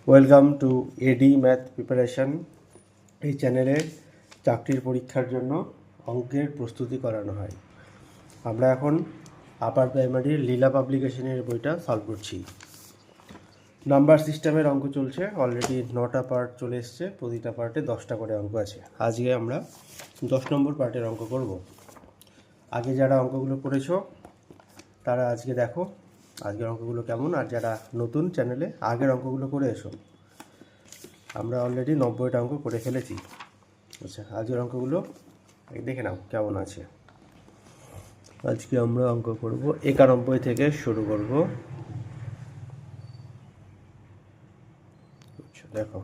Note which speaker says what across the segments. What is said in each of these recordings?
Speaker 1: Welcome to AD math preparation. এই চ্যানেলে চাকরির পরীক্ষার জন্য অঙ্কের প্রস্তুতি করানো হয়। আমরা এখন আপার প্রাইমারির লীলা পাবলিকেশনের বইটা সলভ করছি। নাম্বার সিস্টেমের অঙ্ক চলছে, অলরেডি 9টা পার্ট চলে এসছে, প্রতিটা পার্টে 10টা করে অঙ্ক আছে। আজকে আমরা 10 নম্বর পার্টের অঙ্ক করব। আগে যারা অঙ্কগুলো করেছো তারা আজকে দেখো আজকের অঙ্কগুলো কেমন, আর যারা নতুন চ্যানেলে আগের অঙ্কগুলো করে এসো। আমরা অলরেডি 90টা অঙ্ক করে ফেলেছি। আচ্ছা, আজকের অঙ্কগুলো দেখে নাও কেমন আছে। আজকে আমরা অঙ্ক করব 91 থেকে শুরু করব। আচ্ছা দেখো,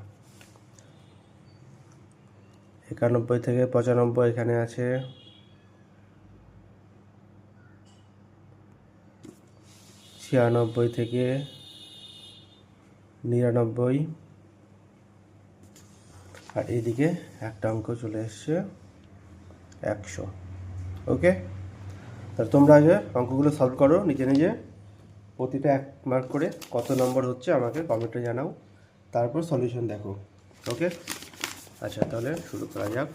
Speaker 1: 91 থেকে 95 এখানে আছে, 96 থেকে 99, আর এদিকে একটা অঙ্ক চলে এসছে 100। ওকে, তাহলে তোমরা আগে অঙ্কগুলো সলভ করো নিজে নিজে, প্রতিটা 1 মার্ক করে কত নম্বর হচ্ছে আমাকে কমেন্টে জানাও, তারপর সলিউশন দেখো। ওকে, আচ্ছা তাহলে শুরু করা যাক।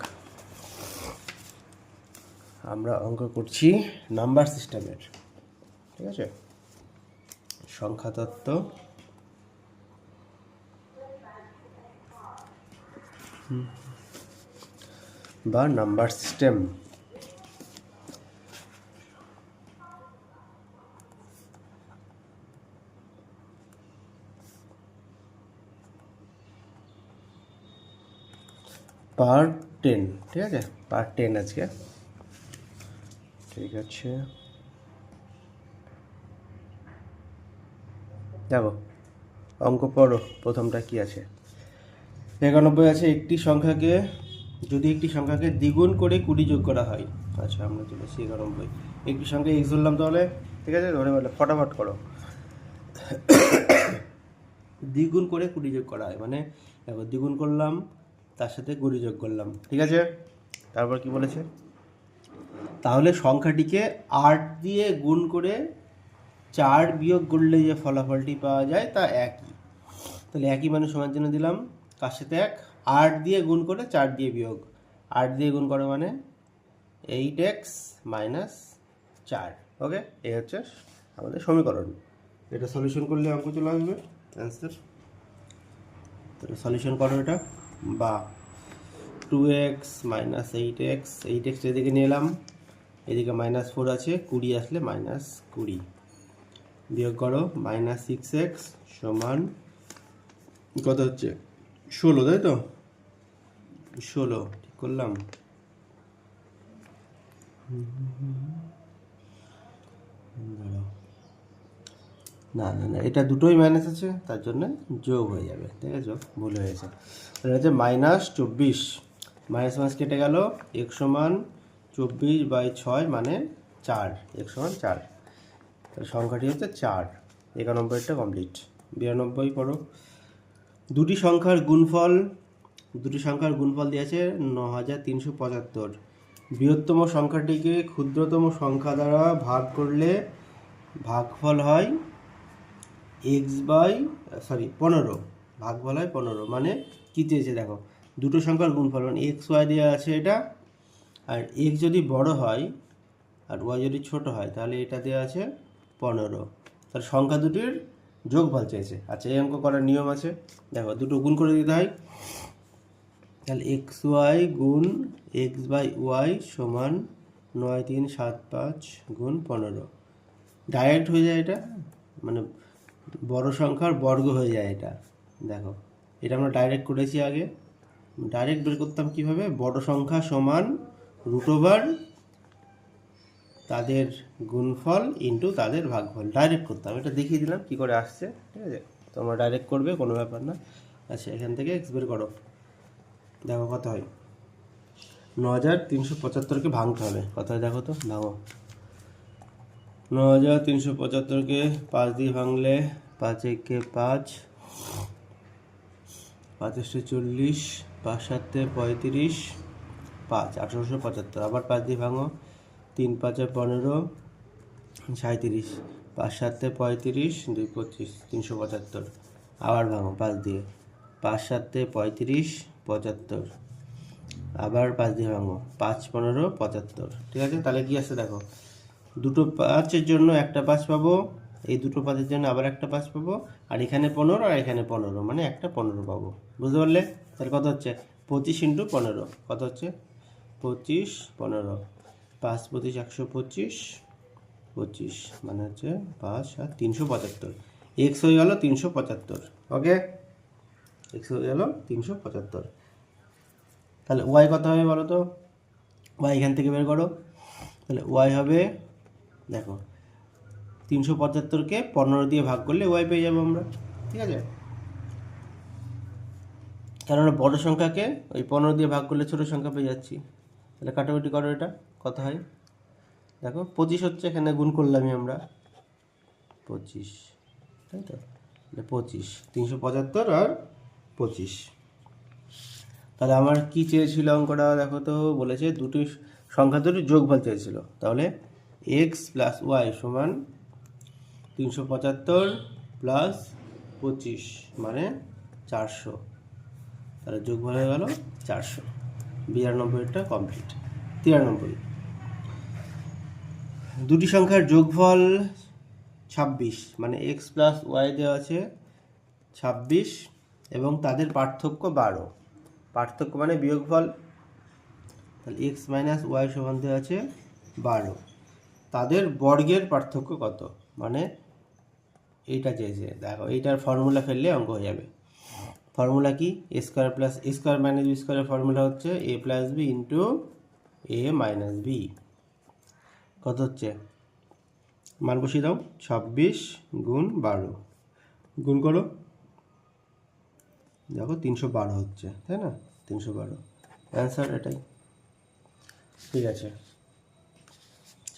Speaker 1: আমরা অঙ্ক করছি নাম্বার সিস্টেমের, ঠিক আছে, সংখ্যা তত্ত্ব বা নাম্বার সিস্টেম। পার্ট 10, ঠিক আছে, পার্ট 10 আজকে। ঠিক আছে, দেখো অঙ্ক পড়ো। প্রথমটা কি আছে? 91 আছে, একটি সংখ্যাকে দ্বিগুণ করে 20 যোগ করা হয়। আচ্ছা, আমরা চলেছি 91। একটি সংখ্যা x ধরলাম, তাহলে ঠিক আছে, ধরে বলে ফটাফট করো। দ্বিগুণ করে 20 যোগ করা হয় মানে দেখো, দ্বিগুণ করলাম তার সাথে 20 যোগ করলাম, ঠিক আছে। তারপর কি বলেছে? তাহলে সংখ্যাটিকে 8 দিয়ে গুণ করে 4 বিয়োগ করলে যে ফলাফলটি পাওয়া যায় তা একই। তাহলে একই মানে সমান চিহ্ন দিলাম, কার সাথে এক? 8 দিয়ে গুণ করে 4 দিয়ে বিয়োগ। 8 দিয়ে গুণ করে মানে 8x মাইনাস 4। ওকে, এই হচ্ছে আমাদের সমীকরণ। এটা সলিউশন করলে অঙ্ক চলে আসবে অ্যান্সার। তাহলে সলিউশন করো এটা, বা 2x মাইনাস 8x, 8x এদিকে নিয়ে এলাম, এদিকে -4 আছে, 20 আসলে -20 বিয়োগ করো, -6x সমান কত হচ্ছে? 16, তাই তো? 16 ঠিক করলাম। না না না, এটা দুটোই মাইনাস আছে, তার জন্য যোগ হয়ে যাবে, ঠিক আছে, ভুল হয়েছে। তাহলে হচ্ছে -24, মাইনাস মাইনাস কেটে গেল, x সমান 24/6 মানে 4, x সমান 4। তাহলে সংখ্যাটি হচ্ছে 4। 91টা কমপ্লিট। 92 করো। দুটি সংখ্যার গুণফল দিয়েছে 9375। বৃহত্তম সংখ্যাটিকে ক্ষুদ্রতম সংখ্যা দ্বারা ভাগ করলে ভাগফল হয় 15। ভাগফল হয় 15 মানে কী দিয়েছে দেখো, দুটো সংখ্যার গুণফল মানে XY দেওয়া আছে এটা, আর x যদি বড় হয় আর y যদি ছোট হয় তাহলে এটা দেওয়া আছে 15। তার সংখ্যা দুটির যোগফল চেয়েছে। আচ্ছা, এই অঙ্ক করার নিয়ম আছে, দেখো দুটো গুণ করে দিতে হয়। তাহলে xy গুণ x/y সমান 9375 গুণ 15। ডাইরেক্ট হয়ে যায় এটা, মানে বড় সংখ্যার বর্গ হয়ে যায় এটা। দেখো এটা আমরা ডাইরেক্ট করেছি আগে। ডাইরেক্ট বের করতাম কীভাবে? বড় সংখ্যা সমান √, তাদের গুণফল ইন্টু তাদের ভাগফল, ডাইরেক্ট করতাম। এটা দেখিয়ে দিলাম কী করে আসছে, ঠিক আছে, তোমরা ডাইরেক্ট করবে, কোনো ব্যাপার না। আচ্ছা, এখান থেকে x বের করো, দেখো কত হয়। 9375কে ভাঙতে হবে, কত হয় দেখো তো, ভাঙো। 9375কে 5 দিয়ে ভাঙলে 5 একে 5, 5 × 40, 5 × 7 = 35, 5 1875। আবার 5 দিয়ে ভাঙো, 3 × 5 = 15, 37, 5 × 7 = 35, 2 × 25, 375। আবার ভাঙো 5 দিয়ে, 5 7 35 75, আবার 5 দিয়ে ভাঙো, 5 15 75। ঠিক আছে, তাহলে কি আছে দেখো, দুটো 5-এর জন্য একটা 5 পাবো, এই দুটো 5-এর জন্য আবার একটা 5 পাবো, আর এখানে 15 আর এখানে 15, মানে একটা 15 পাবো। বুঝতে পারলে? তাহলে কত হচ্ছে 25 × 15, কত হচ্ছে 25 15, 5 25 125, 25 মানে হচ্ছে 5 আর 375, এক্স হয়ে গেল 375। ওকে, এক্স হয়ে গেল 375। তাহলে ওয়াই কত হবে বলো তো? ওয়াই এখান থেকে বের করো। তাহলে ওয়াই হবে, দেখো 375-কে 15 দিয়ে ভাগ করলে ওয়াই পেয়ে যাবো আমরা। ঠিক আছে, কারণ আমরা বড় সংখ্যাকে ওই 15 দিয়ে ভাগ করলে ছোটো সংখ্যা পেয়ে যাচ্ছি। তাহলে কাটাকুটি করো, এটা কত হয় দেখো, 25 হচ্ছে, এখানে গুণ করলামই আমরা 25, তাই তো, 25 375 আর 25। তাহলে আমার কি চেয়েছিল অঙ্কটা দেখো তো, বলেছে দুটি সংখ্যা দুটির যোগফল চেয়েছিল। তাহলে এক্স প্লাস ওয়াই সমান 375 প্লাস 25 মানে 400, তাহলে যোগফল হয়ে গেল 400। 92টা কমপ্লিট। 93, দুটি সংখ্যার যোগফল 26, মানে এক্স প্লাস ওয়াই দেওয়া আছে 26 এবং তাদের পার্থক্য 12। পার্থক্য মানে বিয়োগফল, তাহলে এক্স মাইনাস ওয়াই সমান দেওয়া আছে 12। তাদের বর্গের পার্থক্য কত, মানে এইটা চেয়েছে। দেখো এইটার ফর্মুলা ফেললে অঙ্ক হয়ে যাবে। ফর্মুলা কি, এ স্কোয়ার প্লাস এ স্কোয়ার মাইনাস বি স্কোয়ারের ফর্মুলা হচ্ছে এ প্লাস বি ইন্টু এ মাইনাস বি। কত হচ্ছে, মান বসিয়ে দাও, 26 গুণ 12, গুণ করো, দেখো 312 হচ্ছে, তাই না? 312 অ্যান্সার এটাই। ঠিক আছে,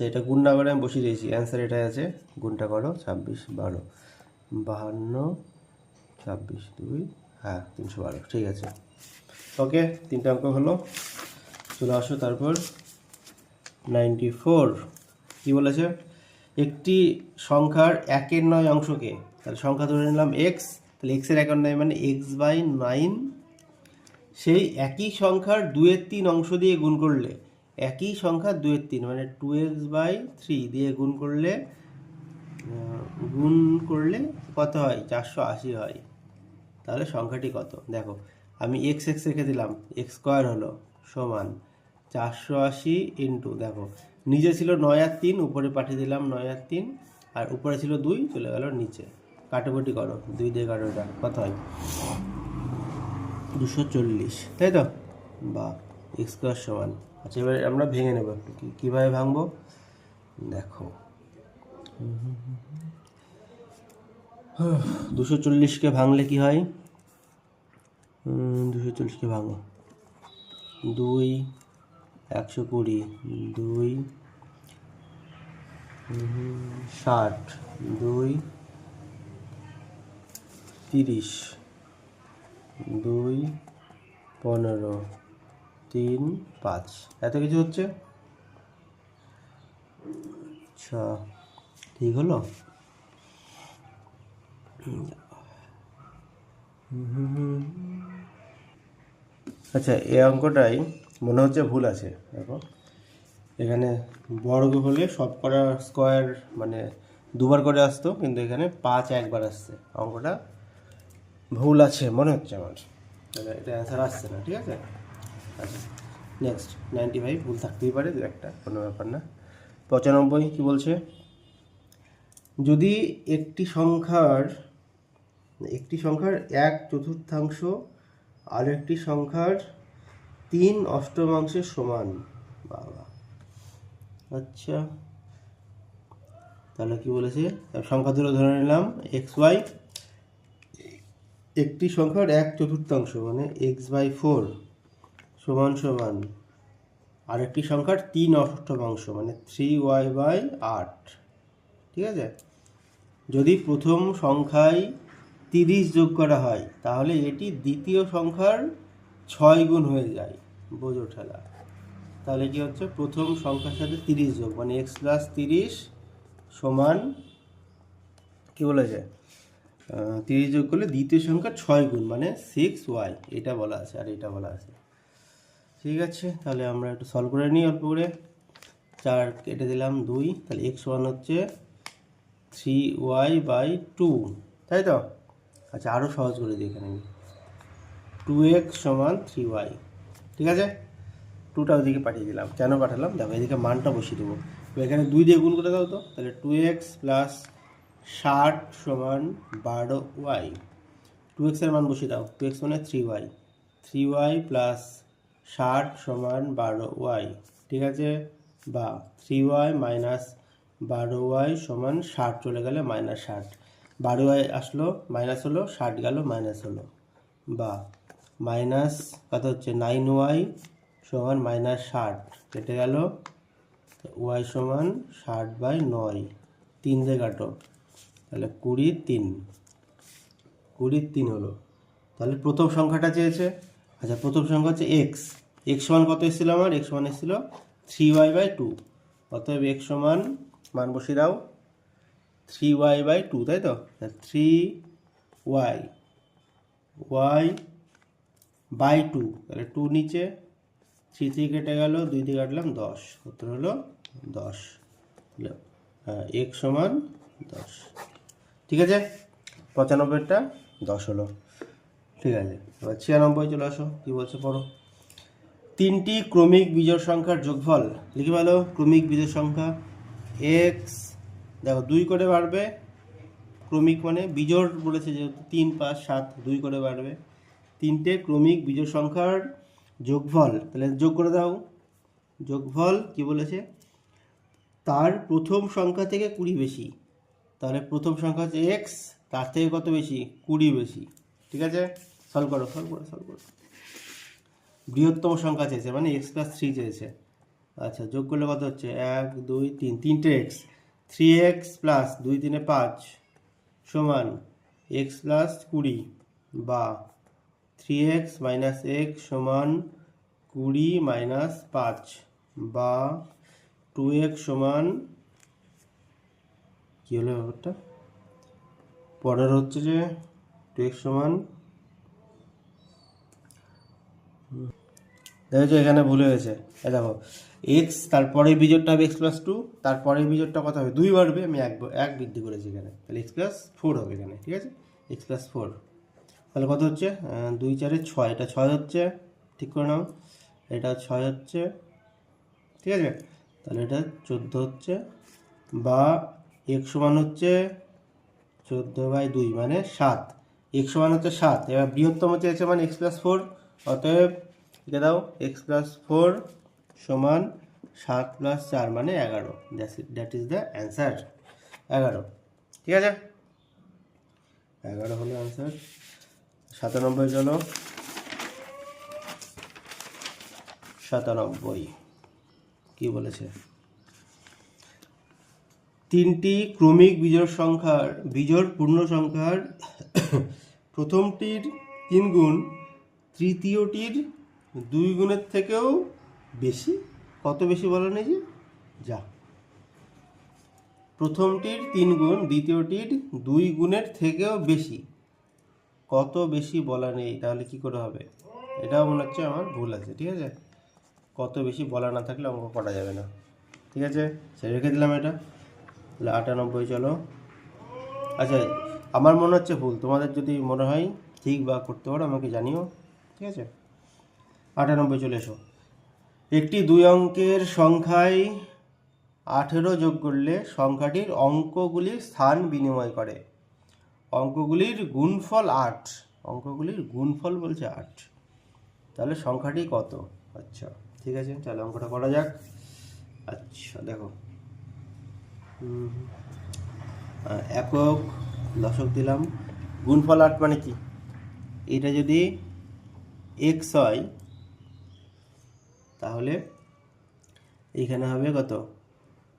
Speaker 1: এটা গুণ না করে আমি বসিয়ে দিয়েছি, অ্যান্সার এটাই আছে। গুণটা করো, 26 12 52 26 2, হ্যাঁ 312। ঠিক আছে, ওকে, 3টে অঙ্ক হলো। চলে আসো তারপর 94। কী বলেছে, একটি সংখ্যার 1/9 অংশকে, তাহলে সংখ্যা ধরে নিলাম এক্স, তাহলে এক্সের 1/9 মানে x/9, সেই একই সংখ্যার 2/3 অংশ দিয়ে গুণ করলে, একই সংখ্যা 2/3 মানে 2x/3 দিয়ে গুণ করলে কত হয়, 480 হয়। তাহলে সংখ্যাটি কত দেখো, আমি এক্স এক্স রেখে দিলাম, এক্স স্কোয়ার হলো সমান 480 ইন্টু, দেখো নিচে ছিল 9 আর 3, উপরে পাঠিয়ে দিলাম 9 আর 3, আর উপরে ছিল 2, চলে গেল নিচে। কাটাকুটি করো, 2 দিয়ে কাটোটা কত হয় 240, তাই তো, বা এক্স স্কোয়ার সমান। আচ্ছা, এবার আমরা ভেঙে নেব একটু, কীভাবে ভাঙবো দেখো। 240-কে ভাঙলে কি হয়, 240-কে ভাঙো, 2 120, 2 60, 2 30, 2 15, 3 5, এত কিছু হচ্ছে। আচ্ছা, ঠিক হলো। আচ্ছা, এই অঙ্কটাই মনে হচ্ছে ভুল আছে। দেখো এখানে বর্গ হলে সব করা স্কোয়ার মানে দুবার করে আসতো, কিন্তু এখানে 5 একবার আসছে। অঙ্কটা ভুল আছে মনে হচ্ছে আমার, এটা অ্যান্সার আসছে না। ঠিক আছে, আচ্ছা নেক্সট 95, ভুল থাকতেই পারে দু একটা, কোনো ব্যাপার না। 95 কি বলছে, যদি একটি সংখ্যার 1/4 আর একটি সংখ্যার 3/8 সমান, বাবা আচ্ছা, তাহলে কি বলেছে, সংখ্যা দুটো ধরে নিলাম এক্স ওয়াই, একটি সংখ্যার 1/4 মানে x/4 সমান সমান আরেকটি সংখ্যার 3/8 মানে 3y/8। ঠিক আছে, যদি প্রথম সংখ্যায় 30 যোগ করা হয় তাহলে এটি দ্বিতীয় সংখ্যার 6 গুণ হয়ে যায়। বোঝো ঠেলা, তাহলে কি হচ্ছে, প্রথম সংখ্যার সাথে 30 যোগ মানে x + 30 সমান কি বলেছে, 30 যোগ করলে দ্বিতীয় সংখ্যা 6 গুণ মানে 6y, এটা বলা আছে আর এটা বলা আছে। ঠিক আছে, তাহলে আমরা একটু সলভ করে নিই অল্প করে। 4 কেটে দিলাম 2, তাহলে x সমান হচ্ছে 3y/2, তাই তো? আচ্ছা, আরও সহজ করে দিই এখানে আমি, 2x সমান 3y। ঠিক আছে, 2টা ওইদিকে পাঠিয়ে দিলাম। কেন পাঠালাম দেখো, এদিকে মানটা বসিয়ে দেবো। তো এখানে 2 দিয়ে গুণ করে দাও তো, তাহলে 2x প্লাস 60 সমান 12y। 2x এর মান বসিয়ে দাও, 2x মানে 3y, 3y প্লাস 60 সমান 12y। ঠিক আছে, বা 3y মাইনাস 12y সমান 60, চলে গেলে মাইনাস 60, 12y আসলো মাইনাস হলো, 60 গেল মাইনাস হলো, বা মাইনাস কত হচ্ছে 9y সমান মাইনাস 60, কেটে গেল, y সমান 60/9, 3 দিয়ে কাটো, তাহলে 23 হলো। তাহলে প্রথম সংখ্যাটা চেয়েছে। আচ্ছা, প্রথম সংখ্যা হচ্ছে এক্স। এক্স সমান কত এসেছিল আমার? এক্স সমান এসেছিল 3y/2। অতএব এক্স সমান মান বসিয়ে দাও 3y/2, তাই তো? 3y/2, তাহলে 2 নিচে, 3 থেকে কেটে গেল, 2 দিয়ে কাটলাম 10, উত্তর হলো 10। এক্স সমান 10। ঠিক আছে, 95টা 10 হলো। ঠিক আছে, এবার 96 চলে আসো, কী বলছে পড়ো। 3টি ক্রমিক বিজোড় সংখ্যার যোগফল লিখে ভালো। ক্রমিক বিজোড় সংখ্যা এক্স, দেখো 2 করে বাড়বে, ক্রমিক মানে বিজোড় বলেছে যেহেতু, 3, 5, 7, 2 করে বাড়বে। 3টে ক্রমিক বিজোড় সংখ্যার যোগফল, তাহলে যোগ করে দাও। যোগফল কি বলেছে? তার প্রথম সংখ্যা থেকে 20 বেশি, তাহলে প্রথম সংখ্যা হচ্ছে এক্স, তার থেকে কত বেশি? 20 বেশি। ঠিক আছে, সলভ করো। বৃহত্তম সংখ্যা চেয়েছে মানে এক্স প্লাস 3 চেয়েছে। আচ্ছা, যোগ করলে কত হচ্ছে? 1, 2, 3, 3টে এক্স, 3x প্লাস 2, 3, 5 সমান এক্স প্লাস 20, বা 3x মাইনাস x সমান 20 মাইনাস 5, বা 2x সমান, কী হলো ব্যাপারটা? পরের হচ্ছে যে 2x সমান, দেখো এখানে ভুল হয়েছে। দেখো এক্স, তারপরে বিজোড়টা হবে এক্স প্লাস 2, তারপরে বিজোড়টা কত হবে? 2 বাড়বে, আমি এক বৃদ্ধি করেছি এখানে, তাহলে এক্স প্লাস 4 হবে এখানে। ঠিক আছে, এক্স প্লাস 4, তাহলে কত হচ্ছে? 2, 4, 6, এটা 6 হচ্ছে, ঠিক করে নাও, এটা 6 হচ্ছে। ঠিক আছে, তাহলে এটা 14 হচ্ছে, বা এক্স সমান হচ্ছে 14/2 মানে 7, এক্স সমান হচ্ছে 7। এবার বৃহত্তম চেয়েছে মানে এক্স প্লাস 4, অতএব লিখে দাও এক্স প্লাস 4 সমান 7 প্লাস 4 মানে 11। That is the answer, 11। ঠিক আছে, 11 হলো অ্যান্সার। 97 চলো, 97 কি বলেছে? 3টি ক্রমিক বিজোড় পূর্ণ সংখ্যার প্রথমটির 3 গুণ, তৃতীয়টির 2 গুণের থেকেও বেশি। কত বেশি বলা নেই যে, যা, প্রথমটির 3 গুণ, দ্বিতীয়টির 2 গুণের থেকেও বেশি, কত বেশি বলা নেই। তাহলে কি করে হবে? এটাও মনে হচ্ছে আমার ভুল আছে। ঠিক আছে, কত বেশি বলা না থাকলে অঙ্ক করা যাবে না। ঠিক আছে, সে রেখে দিলাম এটা। তাহলে 98 চলো। আচ্ছা, আমার মনে হচ্ছে ভুল, তোমাদের যদি মনে হয় ঠিক বা করতে পারো আমাকে জানিও। ঠিক আছে, 98 চলে এসো। একটি 2 অঙ্কের সংখ্যায় 18 যোগ করলে সংখ্যাটির অঙ্কগুলির স্থান বিনিময় করে। অঙ্কগুলির গুণফল 8, অঙ্কগুলির গুণফল বলছে 8, তাহলে সংখ্যাটি কত? আচ্ছা, ঠিক আছে, তাহলে অঙ্কটা করা যাক। আচ্ছা দেখো, একক দশক দিলাম, গুণফল 8 মানে কি? এটা যদি এক্স হয় তাহলে এইখানে হবে কত?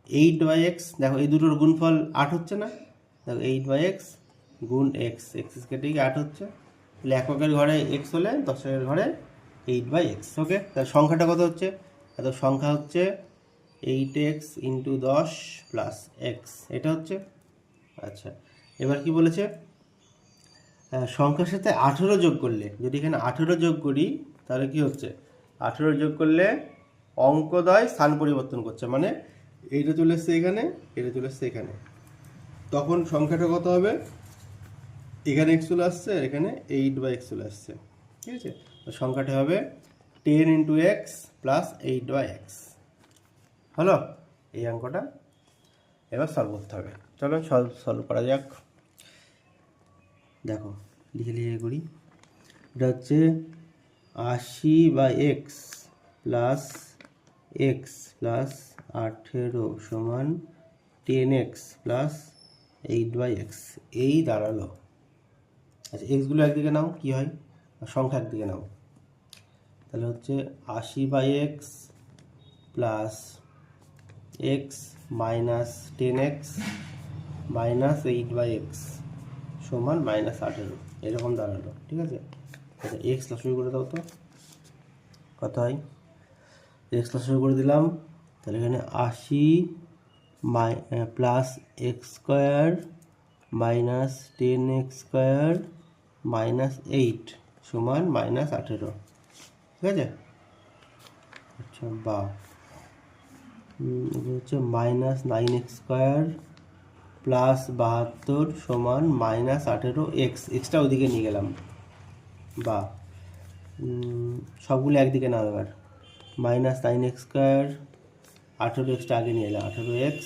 Speaker 1: 8/x। দেখো এই দুটোর গুণফল 8 হচ্ছে না? দেখো 8/x গুণ এক্স, এক্স কেটে গিয়ে 8 হচ্ছে, তাহলে এককের ঘরে এক্স হলে দশকের ঘরে 8/x। ওকে, তাহলে সংখ্যাটা কত হচ্ছে? এত সংখ্যা হচ্ছে 8x ইন্টু 10 প্লাস এক্স, এটা হচ্ছে। আচ্ছা, এবার কি বলেছে? সংখ্যার সাথে 18 যোগ করলে, যদি এখানে 18 যোগ করি তাহলে কি হচ্ছে, 18 যোগ করলে অঙ্কদ্বয় স্থান পরিবর্তন করছে, মানে এইটা চলে এসছে এখানে, এটা চলে এসছে এখানে, তখন সংখ্যাটা কত হবে, এখানে এক্স চলে আসছে, এখানে 8/x চলে আসছে, ঠিক আছে। তো সংখ্যাটা হবে 10 × x প্লাস 8/x। হলো এই অঙ্কটা, এবার সলভ করতে হবে। চলো সলভ করা যাক। দেখো লিখে লিখে করি। এটা হচ্ছে 80/x প্লাস এক্স প্লাস 18 সমান 10x প্লাস 8/x, এই দাঁড়ালো। আচ্ছা এক্সগুলো একদিকে নাও, কি হয়, সংখ্যা একদিকে নাও, তাহলে হচ্ছে 80/x plus x minus 10x minus 8/x সমান -18, এরকম দাঁড়ালো, ঠিক আছে। আচ্ছা এক্স লসাগু করে দাও তো, কত হয়, এক্স লসাগু করে দিলাম, তাহলে এখানে 80 plus x square minus 10x square minus 8 সমান -18, ঠিক আছে। আচ্ছা বা এটা হচ্ছে -9x স্কোয়ার প্লাস 72 সমান -18x, এক্সটা ওদিকে নিয়ে গেলাম, বা সবগুলো একদিকে নাও এবার, -9x স্কোয়ার 18xটা আগে নিয়ে এলাম, 18x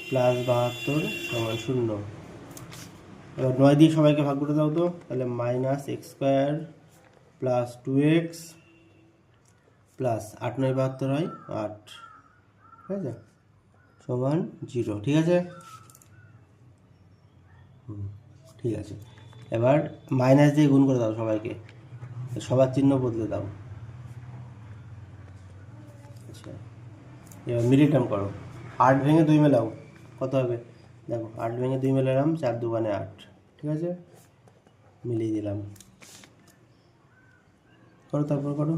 Speaker 1: প্লাস 72 সমান 0। এবার 9 দিয়ে সবাইকে ভাগ করে দাও তো, তাহলে -x square plus 2x plus 8 9 72 হয় 8, ঠিক আছে, সমান 0, ঠিক আছে। ঠিক আছে, এবার মাইনাস দিয়ে গুণ করে দাও সবাইকে, সবার চিহ্ন বদলে দাও। আচ্ছা এবার মিডিল টার্ম করো, 8 ভেঙে 2 মেলাও, কত হবে, দেখো 8 ভেঙে 2 মেলালাম, 4 × 2 = 8, ঠিক আছে, মিলিয়ে দিলাম, করো তারপর করো,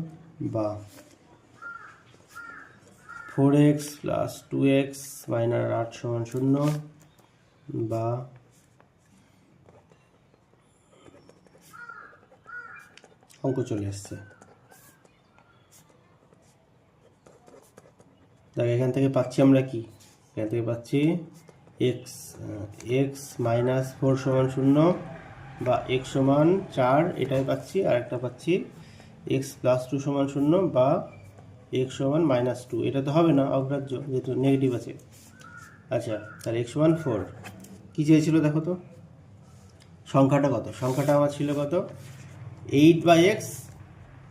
Speaker 1: বা 4x প্লাস 2x মাইনাস 8 সমান 0, বা অঙ্ক চলে এসছে। দেখ এখান থেকে পাচ্ছি আমরা কি, এখান থেকে পাচ্ছি x মাইনাস 4 সমান 0, বা x সমান 4, এটাই পাচ্ছি, আর একটা পাচ্ছি x প্লাস 2 সমান 0, বা x সমান -2, এটা তো হবে না, অগ্রাহ্য, যেহেতু নেগেটিভ আছে। আচ্ছা তাহলে x সমান 4, কী চেয়েছিল দেখো তো, সংখ্যাটা কত, সংখ্যাটা আমার ছিল কত, 8/x,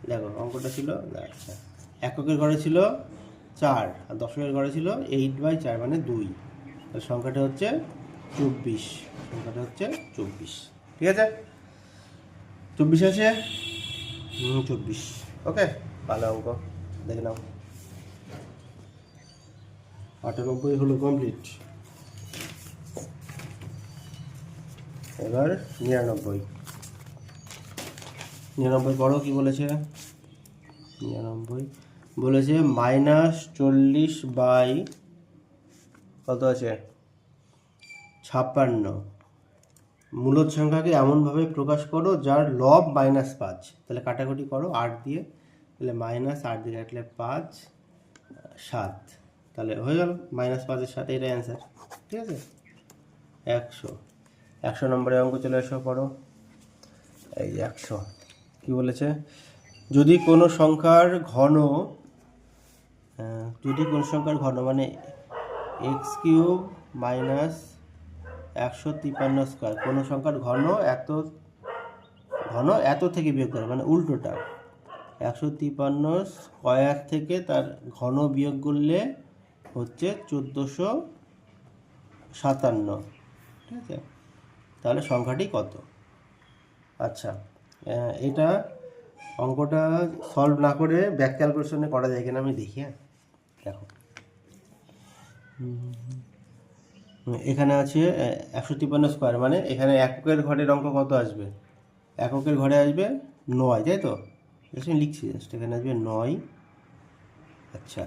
Speaker 1: দেখো অঙ্কটা ছিল, আচ্ছা এককের ঘরে ছিল 4 আর দশকের ঘরে ছিল 8/4 মানে 2, তাহলে সংখ্যাটা হচ্ছে 24, সংখ্যাটা হচ্ছে 24, ঠিক আছে, 24 আছে, 24, ওকে, ভালো অঙ্ক, দেখে নাও, 98 হলো কমপ্লিট। এবার 99 পড়ো, কি বলেছে, 99 বলেছে -40 কত আছে 56, মূলদ সংখ্যাকে এমনভাবে প্রকাশ করো যার লব -5, তাহলে কাটাকুটি করো 8 দিয়ে, তাহলে -8 দিয়ে কাটলে 5 7, তাহলে হয়ে গেল -5 এর সাথে, এটা অ্যান্সার, ঠিক আছে। 100 নম্বরে অঙ্ক চলে এসো, পড়ো, এই 100 কি বলেছে, যদি কোনো সংখ্যার ঘন মানে x³ মাইনাস 153 স্কোয়ার, কোনো সংখ্যার ঘন এত থেকে বিয়োগ করে, মানে উল্টোটা, 153 স্কোয়ার থেকে তার ঘন বিয়োগ করলে হচ্ছে 1457, ঠিক আছে, তাহলে সংখ্যাটি কত। আচ্ছা এটা অঙ্কটা সলভ না করে ব্যাক ক্যালকুলেশনে করা যায় কিনা আমি দেখি, হ্যাঁ দেখো এখানে আছে 153 স্কোয়ার, মানে এখানে এককের ঘরের অঙ্ক কত আসবে, এককের ঘরে আসবে 9, তাই তো, লিখছি জাস্ট, এখানে আসবে 9। আচ্ছা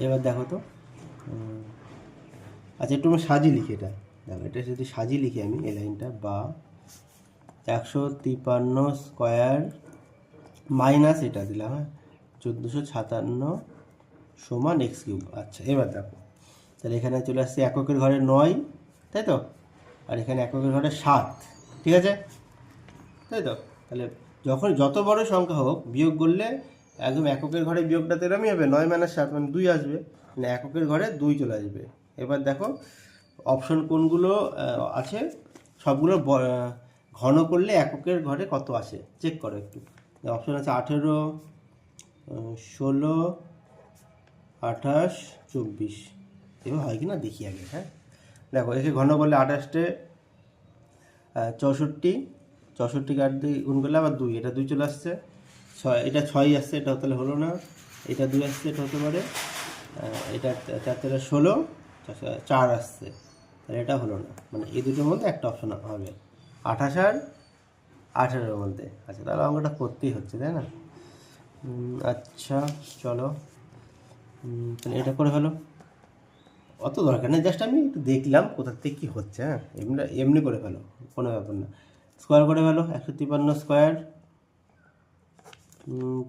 Speaker 1: এবার দেখো তো, আচ্ছা একটু আমি সাজিয়ে লিখি, এটা দেখো, এটা যদি সাজিয়ে লিখি আমি এই লাইনটা, বা 153 স্কোয়ার মাইনাস এটা দিলাম, হ্যাঁ 1457 সমান এক্স কিউব। আচ্ছা এবার দেখো, তাহলে এখানে চলে আসছে এককের ঘরে 9, তাই তো, আর এখানে এককের ঘরে 7, ঠিক আছে, তাই তো। তাহলে যখন যত বড় সংখ্যা হোক বিয়োগ করলে একদম এককের ঘরে বিয়োগটা তো এরমই হবে, 9 - 7 মানে 2 আসবে, মানে এককের ঘরে 2 চলে আসবে। এবার দেখো অপশন কোনগুলো আছে, সবগুলো ঘন করলে এককের ঘরে কত আসে চেক করো একটু। অপশন আছে 18, 16, 28, 24। এবার হয় কি না দেখি আগে, হ্যাঁ দেখো একে ঘন করলে 28টে 64 কাট দিয়ে গুণ করলে আবার 2, এটা 2 চলে আসছে, 6 এটা 6 আসছে, এটা তাহলে হলো না, এটা 2 আসছে, এটা হতে পারে, এটা 4 4 16, 4 আসছে, তাহলে এটা হলো না, মানে এই দুটোর মধ্যে একটা অপশন হবে 28 আর 18-এর মধ্যে। আচ্ছা তাহলে অঙ্কটা করতেই হচ্ছে, তাই না? আচ্ছা চলো, তাহলে এটা করে ফেলো, অত দরকার নেই, জাস্ট আমি একটু দেখলাম কোথা থেকে কী হচ্ছে, হ্যাঁ এমনি এমনি করে ফেলো, কোনো ব্যাপার না। স্কোয়ার করে ফেলো, 153 স্কোয়ার,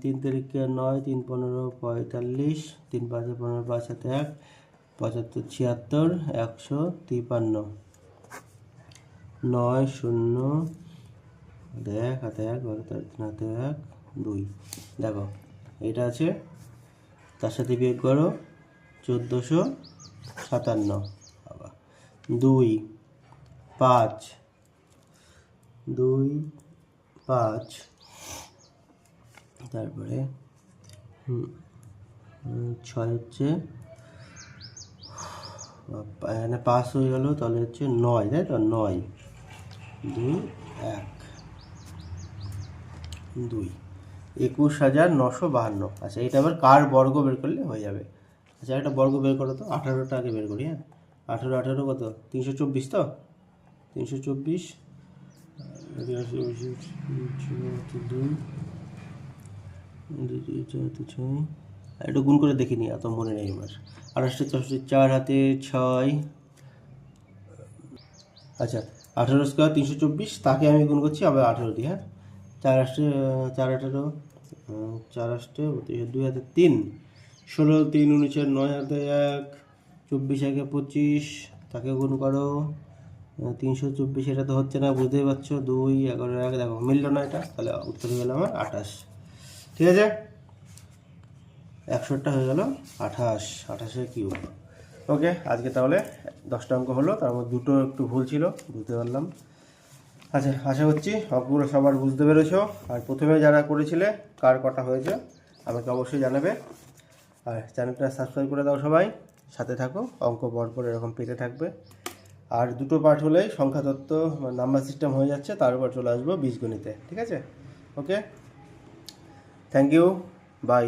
Speaker 1: 3 তারিখে 9, 3 15 45, 3 5 15, 5 7 1, 75 76, 153, 9 0 1 হাতে 1 12 3 হাতে 1 2। দেখো এটা আছে, তার সাথে বিয়োগ করো 1457, বাবা 2 5 2 5, তারপরে 6 হচ্ছে, এখানে 5 হয়ে গেল, তাহলে হচ্ছে 9, তাই তো, 9 2 1 2, 21,952। আচ্ছা এটা আবার কার বর্গ বের করলে হয়ে যাবে। আচ্ছা একটা বর্গ বের করো তো, 18টা আগে বের করি, হ্যাঁ 18 18 কত, 324 তো, 324 একটু গুণ করে দেখিনি, এত মনে নেই আমার। 28 4 হাতে 6, আচ্ছা 18 স্কোয়ার 324, তাকে আমি গুণ করছি আবার 18 দিয়ে, হ্যাঁ 4 8 4 18, 4 8 2 হাতে 3, 16 3 19, 9 হাতে 1, 24 1 25, তাকে গুণ করো 324, এটা তো হচ্ছে না বুঝতেই পারছো, 2 11 1, দেখো মিললো না এটা, তাহলে উত্তর হয়ে গেল আমার 28, ঠিক আছে, 100টা হয়ে গেল 28 কিউব। ওকে আজকে তাহলে 10টা অঙ্ক হলো, তার মধ্যে দুটো একটু ভুল ছিল, বুঝতে পারলাম। আচ্ছা আশা করছি অঙ্কগুলো সবার বুঝতে পেরেছো, আর প্রথমে যারা করেছিলে কার কটা হয়েছে আমাকে অবশ্যই জানাবে, আর চ্যানেলটা সাবস্ক্রাইব করে দাও সবাই, সাথে থাকো, অঙ্ক পরপর এরকম পেতে থাকবে। আর দুটো পার্ট হলেই সংখ্যাতত্ত্ব নাম্বার সিস্টেম হয়ে যাচ্ছে, তার উপর চলে আসবো বীজগণিতে, ঠিক আছে। Okay thank you, by.